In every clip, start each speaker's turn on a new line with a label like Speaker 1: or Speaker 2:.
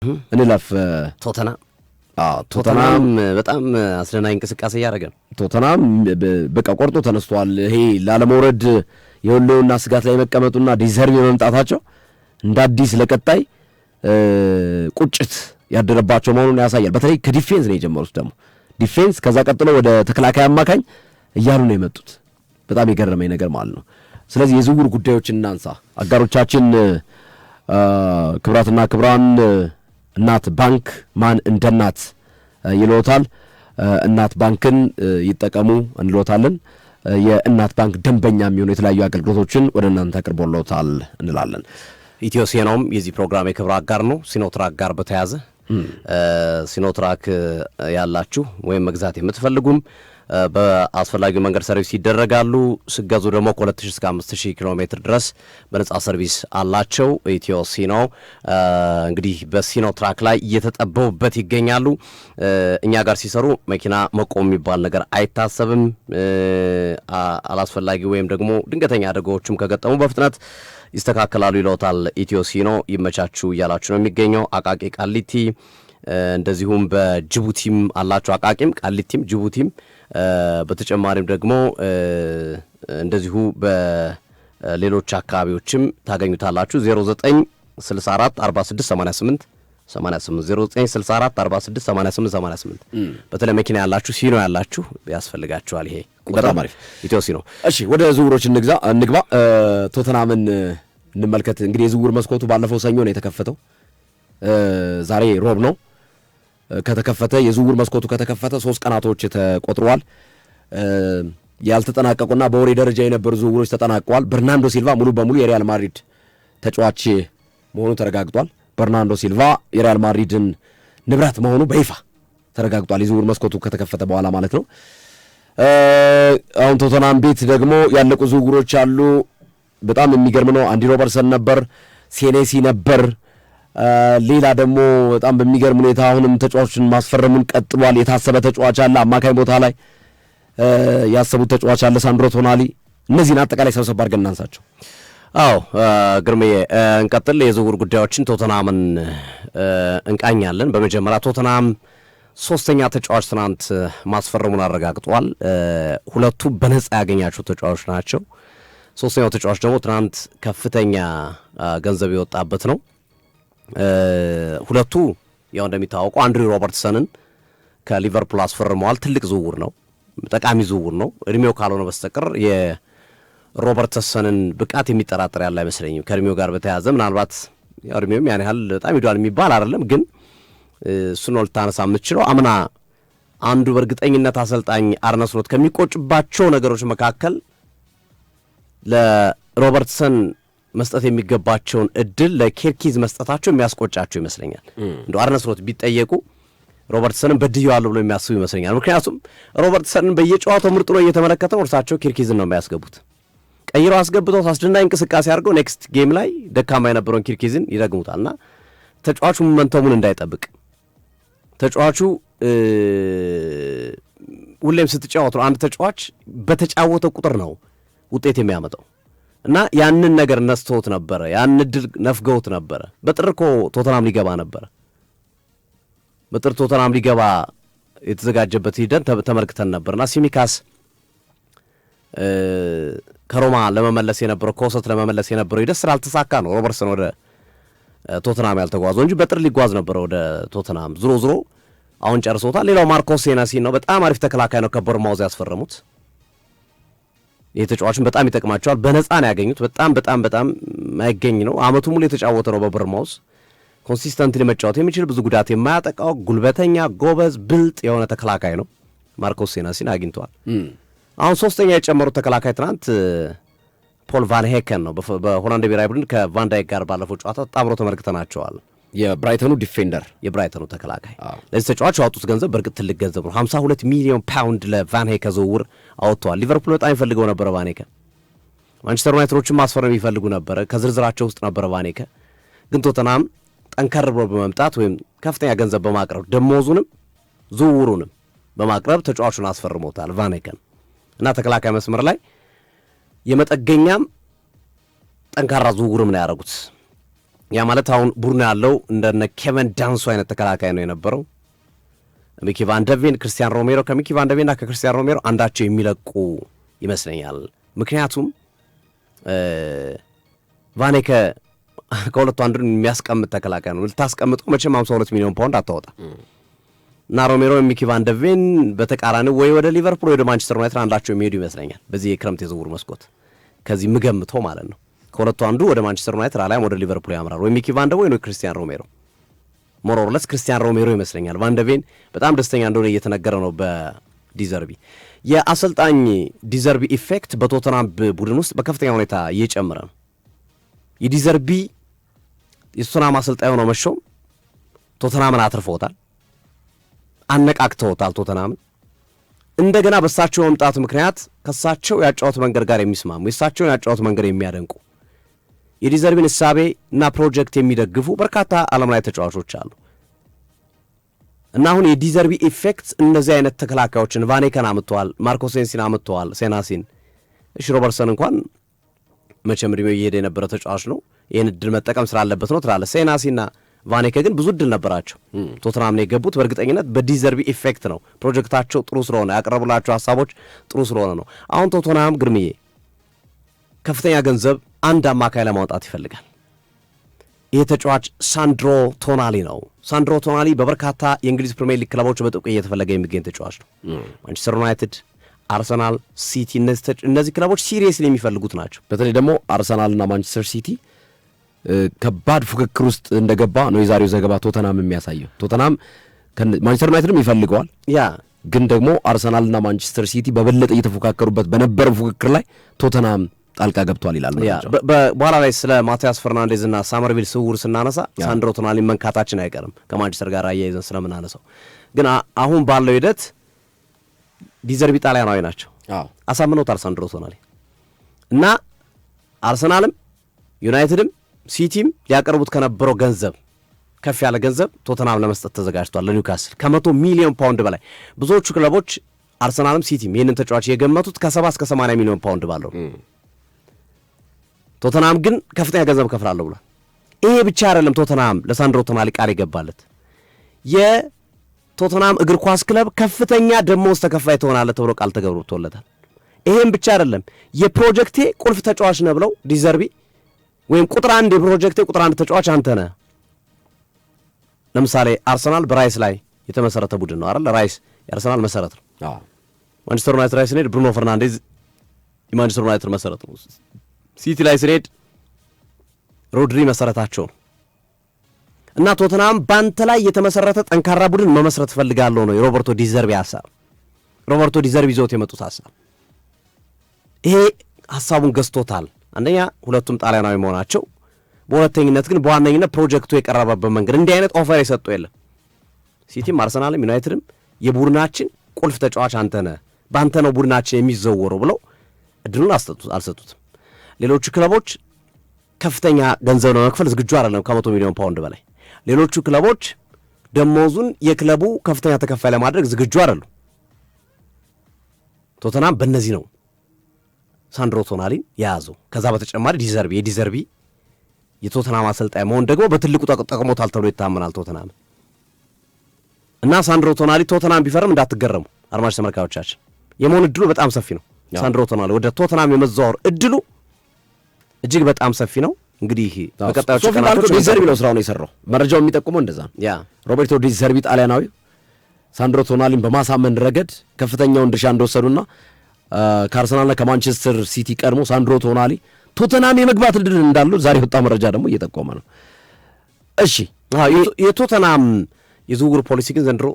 Speaker 1: እንለፍ
Speaker 2: ቶተናም በጣም አስደናቂ እንቅስቃሴ ያደረገ
Speaker 1: ቶተናም በቃ ቆርጦ ተነስቷል። ይሄ ላለመውረድ የሁሉና ስጋት ላይ መቀመጡና ዲዘርቭ የመምጣታቸው እንደ አዲስ ለቀጣይ ቁጭት ያደረባቸው መሆኑን ያሳያል። በተለይ ከዲፌንስ ነው የጀመሩት። ደግሞ ዲፌንስ ከዛ ቀጥሎ ወደ ተከላካይ አማካኝ እያሉ ነው የመጡት። በጣም የገረመኝ ነገር ማለት ነው። ስለዚህ የዝውውር ጉዳዮችን እናንሳ። አጋሮቻችን ክብራትና ክብራን እናት ባንክ ማን እንደ እናት ይሎታል። እናት ባንክን ይጠቀሙ እንሎታለን። የእናት ባንክ ደንበኛ የሚሆኑ የተለያዩ አገልግሎቶችን ወደ እናንተ አቅርቦሎታል እንላለን።
Speaker 2: ኢትዮ ሲኖም የዚህ ፕሮግራም የክብር አጋር ነው። ሲኖትራክ ጋር በተያዘ ሲኖትራክ ያላችሁ ወይም መግዛት የምትፈልጉም በአስፈላጊው መንገድ ሰርቪስ ይደረጋሉ። ስገዙ ደግሞ ከ2000 እስከ 5000 ኪሎ ሜትር ድረስ በነጻ ሰርቪስ አላቸው። ኢትዮ ሲኖ እንግዲህ በሲኖ ትራክ ላይ እየተጠበቡበት ይገኛሉ። እኛ ጋር ሲሰሩ መኪና መቆም የሚባል ነገር አይታሰብም። አላስፈላጊ ወይም ደግሞ ድንገተኛ አደጋዎችም ከገጠሙ በፍጥነት ይስተካከላሉ ይለውታል ኢትዮ ሲኖ። ይመቻችሁ እያላችሁ ነው የሚገኘው። አቃቂ ቃሊቲ እንደዚሁም በጅቡቲም አላችሁ። አቃቂም ቃሊቲም ጅቡቲም በተጨማሪም ደግሞ እንደዚሁ በሌሎች አካባቢዎችም ታገኙታላችሁ። 0964 46 88 88 0964 46 88 88 በተለይ መኪና ያላችሁ ሲኖ ያላችሁ ያስፈልጋችኋል። ይሄ
Speaker 1: በጣም አሪፍ
Speaker 2: ኢትዮ ሲኖ።
Speaker 1: እሺ ወደ ዝውውሮች እንግባ። ቶተናምን እንመልከት። እንግዲህ የዝውውር መስኮቱ ባለፈው ሰኞ ነው የተከፈተው። ዛሬ ሮብ ነው። ከተከፈተ የዝውውር መስኮቱ ከተከፈተ 3 ቀናቶች ተቆጥረዋል። ያልተጠናቀቁና በወሬ ደረጃ የነበሩ ዝውውሮች ተጠናቀዋል። በርናንዶ ሲልቫ ሙሉ በሙሉ የሪያል ማድሪድ ተጫዋች መሆኑ ተረጋግጧል። በርናንዶ ሲልቫ የሪያል ማድሪድን ንብረት መሆኑ በይፋ ተረጋግጧል። የዝውውር መስኮቱ ከተከፈተ በኋላ ማለት ነው። አሁን ቶተናም ቤት ደግሞ ያለቁ ዝውውሮች አሉ። በጣም የሚገርም ነው። አንዲ ሮበርትሰን ነበር፣ ሴኔሲ ነበር። ሌላ ደግሞ በጣም በሚገርም ሁኔታ አሁንም ተጫዋቾችን ማስፈረሙን ቀጥሏል። የታሰበ ተጫዋች አለ። አማካይ ቦታ ላይ ያሰቡት ተጫዋች አለ፣ ሳንድሮ ቶናሊ። እነዚህን አጠቃላይ ሰብሰብ አድርገን እናንሳቸው።
Speaker 2: አዎ ግርምዬ እንቀጥል። የዝውውር ጉዳዮችን ቶተናምን እንቃኛለን። በመጀመሪያ ቶተናም 3ኛ ተጫዋች ትናንት ማስፈረሙን አረጋግጧል። ሁለቱ በነጻ ያገኛቸው ተጫዋቾች ናቸው። 3ኛው ተጫዋች ደግሞ ትናንት ከፍተኛ ገንዘብ የወጣበት ነው። ሁለቱ ያው እንደሚታወቀው አንድሪ ሮበርትሰንን ከሊቨርፑል አስፈርመዋል። ትልቅ ዝውውር ነው፣ ጠቃሚ ዝውውር ነው። እድሜው ካልሆነ በስተቀር የሮበርትሰንን ብቃት የሚጠራጠር ያለ አይመስለኝም። ከእድሜው ጋር በተያያዘ ምናልባት ያው እድሜውም ያን ያህል በጣም ሄዷል የሚባል አይደለም፣ ግን እሱን ነው ልታነሳ የምትችለው። አምና አንዱ በእርግጠኝነት አሰልጣኝ አርነ ስሎት ከሚቆጭባቸው ነገሮች መካከል ለሮበርትሰን መስጠት የሚገባቸውን እድል ለኬርኪዝ መስጠታቸው የሚያስቆጫቸው ይመስለኛል። እንደው አርነ ስሎት ቢጠየቁ ሮበርትሰንን በድየዋለሁ ብሎ የሚያስቡ ይመስለኛል። ምክንያቱም ሮበርትሰንን በየጨዋታው ምርጥ ነው እየተመለከተ ነው። እርሳቸው ኬርኪዝን ነው የሚያስገቡት። ቀይረው አስገብተው አስደናቂ እንቅስቃሴ አድርገው ኔክስት ጌም ላይ ደካማ የነበረውን ኬርኪዝን ይደግሙታልና ተጫዋቹ መንተሙን እንዳይጠብቅ ተጫዋቹ ሁሌም ስትጫወት ነው አንድ ተጫዋች በተጫወተ ቁጥር ነው ውጤት የሚያመጣው እና ያንን ነገር ነስተውት ነበረ። ያን እድል ነፍገውት ነበረ። በጥር እኮ ቶተናም ሊገባ ነበረ። በጥር ቶተናም ሊገባ የተዘጋጀበት ሂደት ተመልክተን ነበርና ሲሚካስ ከሮማ ለመመለስ የነበረው ከውሰት ለመመለስ የነበረው ሂደት ስላልተሳካ ነው ሮበርትሰን ወደ ቶተናም ያልተጓዘው እንጂ በጥር ሊጓዝ ነበረ ወደ ቶተናም። ዝሮ አሁን ጨርሶታል። ሌላው ማርኮስ ሴናሲ ነው። በጣም አሪፍ ተከላካይ ነው። ከቦርማውዝ ያስፈረሙት ይህ ተጫዋችን በጣም ይጠቅማቸዋል። በነፃ ነው ያገኙት። በጣም ማይገኝ ነው። አመቱ ሙሉ የተጫወተ ነው በቦርማውዝ። ኮንሲስተንትሊ መጫወት የሚችል ብዙ ጉዳት የማያጠቃው ጉልበተኛ፣ ጎበዝ፣ ብልጥ የሆነ ተከላካይ ነው። ማርኮስ ሴናሲን አግኝተዋል። አሁን 3ኛ የጨመሩት ተከላካይ ትናንት ፖል ቫን ሄከን ነው። በሆላንድ ብሔራዊ ቡድን ከቫንዳይክ ጋር ባለፈው ጨዋታ ተጣምሮ ተመልክተናቸዋል።
Speaker 1: የብራይተኑ ዲፌንደር
Speaker 2: የብራይተኑ ተከላካይ። ለዚህ ተጫዋች ያወጡት ገንዘብ በእርግጥ ትልቅ ገንዘብ ነው። 52 ሚሊዮን ፓውንድ ለቫን ሄከ ዝውውር አወጥተዋል። ሊቨርፑል በጣም ይፈልገው ነበረ ቫን ሄከ። ማንቸስተር ዩናይትዶችን ማስፈረም ይፈልጉ ነበረ፣ ከዝርዝራቸው ውስጥ ነበረ ቫን ሄከ። ግን ቶተናም ጠንከር ብሎ በመምጣት ወይም ከፍተኛ ገንዘብ በማቅረብ ደሞዙንም ዝውውሩንም በማቅረብ ተጫዋቹን አስፈርሞታል ቫን ሄከን እና ተከላካይ መስመር ላይ የመጠገኛም ጠንካራ ዝውውርም ነው ያደረጉት። ያ ማለት አሁን ቡድኑ ያለው እንደነ ኬቨን ዳንሱ አይነት ተከላካይ ነው የነበረው። ሚኪ ቫን ደ ቬን፣ ክርስቲያን ሮሜሮ ከሚኪ ቫን ደ ቬንና ከክርስቲያን ሮሜሮ አንዳቸው የሚለቁ ይመስለኛል። ምክንያቱም ቫኔከ ከሁለቱ አንዱን የሚያስቀምጥ ተከላካይ ነው። ልታስቀምጠው መቼም 52 ሚሊዮን ፓውንድ አታወጣ እና ሮሜሮ ሚኪ ቫን ደ ቬን በተቃራኒው ወይ ወደ ሊቨርፑል ወይ ወደ ማንቸስተር ዩናይትድ አንዳቸው የሚሄዱ ይመስለኛል በዚህ የክረምት የዝውውር መስኮት ከዚህ ምገምተው ማለት ነው። ከሁለቱ አንዱ ወደ ማንቸስተር ዩናይትድ አሊያም ወደ ሊቨርፑል ያምራል። ወይ ሚኪ ቫን ደ ቬን ወይ ክርስቲያን ሮሜሮ። ሞሮርለስ ክርስቲያን ሮሜሮ ይመስለኛል። ቫን ደ ቬን በጣም ደስተኛ እንደሆነ እየተነገረ ነው በዲዘርቢ። የአሰልጣኝ ዲዘርቢ ኢፌክት በቶተናም ቡድን ውስጥ በከፍተኛ ሁኔታ እየጨመረ ነው። የዲዘርቢ የቶተናም አሰልጣኝ ሆነው መሾም ቶተናምን አትርፎታል፣ አነቃቅተውታል። ቶተናምን እንደገና በእሳቸው መምጣት ምክንያት ከእሳቸው ያጫወት መንገድ ጋር የሚስማሙ የእሳቸውን ያጫወት መንገድ የሚያደንቁ የዲዘርቢን እሳቤ እና ፕሮጀክት የሚደግፉ በርካታ ዓለም ላይ ተጫዋቾች አሉ እና አሁን የዲዘርቢ ኢፌክት እነዚህ አይነት ተከላካዮችን ቫኔከን አምጥተዋል፣ ማርኮ ሴንሲን አምጥተዋል፣ ሴናሲን። እሺ ሮበርትሰን እንኳን መቼም ዕድሜው እየሄደ የነበረ ተጫዋች ነው፣ ይህን እድል መጠቀም ስላለበት ነው ትላለህ። ሴናሲና ቫኔከ ግን ብዙ እድል ነበራቸው። ቶተናም ነው የገቡት በእርግጠኝነት በዲዘርቢ ኢፌክት ነው። ፕሮጀክታቸው ጥሩ ስለሆነ ያቀረቡላቸው ሀሳቦች ጥሩ ስለሆነ ነው። አሁን ቶተናም ግርምዬ ከፍተኛ ገንዘብ አንድ አማካይ ለማውጣት ይፈልጋል። ይህ ተጫዋች ሳንድሮ ቶናሊ ነው። ሳንድሮ ቶናሊ በበርካታ የእንግሊዝ ፕሪሚየር ሊግ ክለቦች በጥብቅ እየተፈለገ የሚገኝ ተጫዋች ነው። ማንቸስተር ዩናይትድ፣ አርሰናል፣ ሲቲ እነዚህ ክለቦች ሲሪየስሊ የሚፈልጉት ናቸው።
Speaker 1: በተለይ ደግሞ አርሰናልና ማንቸስተር ሲቲ ከባድ ፉክክር ውስጥ እንደገባ ነው የዛሬው ዘገባ ቶተናም የሚያሳየው። ቶተናም ማንቸስተር ዩናይትድም ይፈልገዋል፣
Speaker 2: ያ
Speaker 1: ግን ደግሞ አርሰናልና ማንቸስተር ሲቲ በበለጠ እየተፎካከሩበት በነበረው ፉክክር ላይ ቶተናም ጣልቃ ገብቷል ይላል።
Speaker 2: በኋላ ላይ ስለ ማቲያስ ፈርናንዴዝ እና ሳመርቪል ስውር ስናነሳ ሳንድሮ ቶናሊ መንካታችን አይቀርም ከማንቸስተር ጋር አያይዘን ስለምናነሳው። ግን አሁን ባለው ሂደት ዲዘርቢ ጣሊያናዊ ናቸው፣ አሳምነውታል ሳንድሮ ቶናሊ እና አርሰናልም ዩናይትድም ሲቲም ሊያቀርቡት ከነበረው ገንዘብ ከፍ ያለ ገንዘብ ቶተናም ለመስጠት ተዘጋጅቷል ለኒውካስል ከ100 ሚሊዮን ፓውንድ በላይ። ብዙዎቹ ክለቦች አርሰናልም ሲቲም ይህንን ተጫዋች የገመቱት ከ70 እስከ 80 ሚሊዮን ፓውንድ ባለው፣ ቶተናም ግን ከፍተኛ ገንዘብ ከፍላለሁ ብሏል። ይሄ ብቻ አይደለም ቶተናም ለሳንድሮ ቶናሊ ቃል የገባለት የቶተናም እግር ኳስ ክለብ ከፍተኛ ደሞዝ ተከፋይ ትሆናለህ ተብሎ ቃል ተገብቶለታል። ይሄም ብቻ አይደለም የፕሮጀክቴ ቁልፍ ተጫዋች ነህ ብለው ዲዘርቢ ወይም ቁጥር አንድ የፕሮጀክቴ ቁጥር አንድ ተጫዋች አንተ ነህ። ለምሳሌ አርሰናል በራይስ ላይ የተመሰረተ ቡድን ነው አይደል? ራይስ የአርሰናል መሰረት ነው። ማንቸስተር ዩናይትድ ላይ ስንሄድ ብሩኖ ፈርናንዴዝ የማንቸስተር ዩናይትድ መሰረት ነው። ሲቲ ላይ ስንሄድ ሮድሪ መሰረታቸው ነው። እና ቶተናም ባንተ ላይ የተመሰረተ ጠንካራ ቡድን መመስረት ፈልጋለሁ ነው የሮበርቶ ዲዘርቢ ሀሳብ። ሮበርቶ ዲዘርቢ ይዘውት የመጡት ሀሳብ ይሄ ሀሳቡን ገዝቶታል። አንደኛ ሁለቱም ጣሊያናዊ መሆናቸው፣ በሁለተኝነት ግን በዋነኝነት ፕሮጀክቱ የቀረበበት መንገድ እንዲህ አይነት ኦፈር የሰጡ የለም። ሲቲም አርሰናልም ዩናይትድም የቡድናችን ቁልፍ ተጫዋች አንተ ነህ፣ በአንተ ነው ቡድናችን የሚዘወረው ብለው እድሉን አልሰጡትም። ሌሎቹ ክለቦች ከፍተኛ ገንዘብ ለመክፈል ዝግጁ አይደለም፣ ከ100 ሚሊዮን ፓውንድ በላይ። ሌሎቹ ክለቦች ደሞዙን የክለቡ ከፍተኛ ተከፋይ ለማድረግ ዝግጁ አይደሉም። ቶተናም በእነዚህ ነው ሳንድሮ ቶናሊን የያዘው። ከዛ በተጨማሪ የዲዘርቢ የቶተናም አሰልጣኝ መሆን ደግሞ በትልቁ ጠቅሞታል ተብሎ ይታመናል ቶተናም እና ሳንድሮ ቶናሊ ቶተናም ቢፈርም እንዳትገረሙ አድማጭ ተመልካዮቻችን፣ የመሆን እድሉ በጣም ሰፊ ነው። ሳንድሮ ቶናሊ ወደ ቶተናም የመዛወር እድሉ እጅግ በጣም ሰፊ ነው። እንግዲህ በቀጣዮቹ ቀናቶች
Speaker 1: ዲዘርቢ ነው ስራውን የሰራው። መረጃው የሚጠቁመው እንደዛ ነው። ሮቤርቶ ዲዘርቢ ጣሊያናዊ ሳንድሮ ቶናሊን በማሳመን ረገድ ከፍተኛውን ድርሻ እንደወሰዱና ከአርሰናልና ከማንቸስተር ሲቲ ቀድሞ ሳንድሮ ቶናሊ ቶተናም የመግባት እድል እንዳሉ ዛሬ ወጣ መረጃ ደግሞ እየጠቆመ ነው። እሺ
Speaker 2: የቶተናም የዝውውር ፖሊሲ ግን ዘንድሮ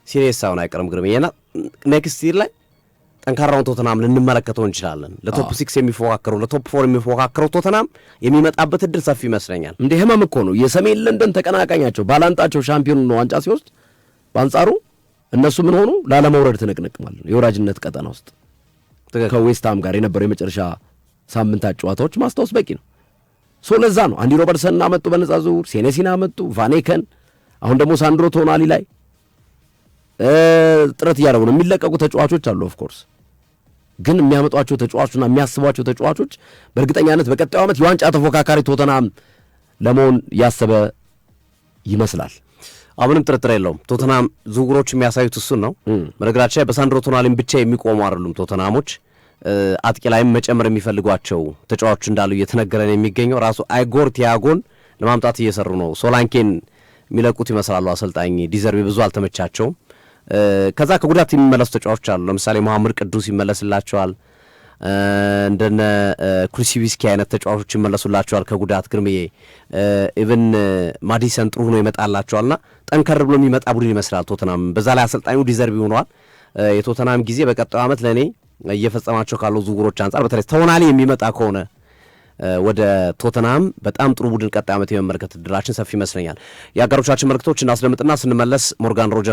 Speaker 2: ሲሪየስ ሳይሆን አይቀርም። ግርምዬና ኔክስት ይር ላይ ጠንካራውን ቶተናም ልንመለከተው እንችላለን። ለቶፕ 6 የሚፎካከረው ለቶፕ 4 የሚፎካከረው ቶተናም የሚመጣበት እድል ሰፊ ይመስለኛል።
Speaker 1: እንደ ህመም እኮ ነው የሰሜን ለንደን ተቀናቃኛቸው ባላንጣቸው ሻምፒዮን ነው ዋንጫ ሲወስድ፣ በአንጻሩ እነሱ ምን ሆኑ? ላለመውረድ ትንቅንቅ ማለት ነው። የወራጅነት ቀጠና ውስጥ ከዌስትሃም ጋር የነበረው የመጨረሻ ሳምንታት ጨዋታዎች ማስታወስ በቂ ነው። ለዛ ነው አንዲ ሮበርትሰን አመጡ፣ በነጻ ዝውውር ሴኔሲን አመጡ፣ ቫኔከን፣ አሁን ደግሞ ሳንድሮ ቶናሊ ላይ ጥረት እያደረጉ ነው። የሚለቀቁ ተጫዋቾች አሉ ኦፍ ኮርስ፣ ግን የሚያመጧቸው ተጫዋቾችና የሚያስቧቸው ተጫዋቾች በእርግጠኛነት በቀጣዩ ዓመት የዋንጫ ተፎካካሪ ቶተናም ለመሆን ያሰበ ይመስላል።
Speaker 2: አሁንም ጥርጥር የለውም ቶተናም ዝውውሮች የሚያሳዩት እሱን ነው። በነገራችን ላይ በሳንድሮ ቶናሊም ብቻ የሚቆሙ አይደሉም ቶተናሞች አጥቂ ላይም መጨመር የሚፈልጓቸው ተጫዋቾች እንዳሉ እየተነገረን የሚገኘው ራሱ አይጎር ቲያጎን ለማምጣት እየሰሩ ነው። ሶላንኬን የሚለቁት ይመስላሉ አሰልጣኝ ዲዘርቢ ብዙ አልተመቻቸውም። ከዛ ከጉዳት የሚመለሱ ተጫዋቾች አሉ። ለምሳሌ መሐመድ ቅዱስ ይመለስላቸዋል። እንደነ ኩሊሲቪስኪ አይነት ተጫዋቾች ይመለሱላቸዋል ከጉዳት ግርምዬ ኢቭን ማዲሰን ጥሩ ሆኖ ይመጣላቸዋልና ጠንከር ብሎ የሚመጣ ቡድን ይመስላል ቶተናም። በዛ ላይ አሰልጣኙ ዲዘርቢ ሆነዋል። የቶተናም ጊዜ በቀጣዩ ዓመት ለእኔ እየፈጸማቸው ካለው ዝውውሮች አንጻር በተለይ ቶናሊ የሚመጣ ከሆነ ወደ ቶተናም በጣም ጥሩ ቡድን ቀጣይ ዓመት የመመልከት እድላችን ሰፊ ይመስለኛል። የአጋሮቻችን መልእክቶች እናስደምጥና ስንመለስ ሞርጋን ሮጀርስ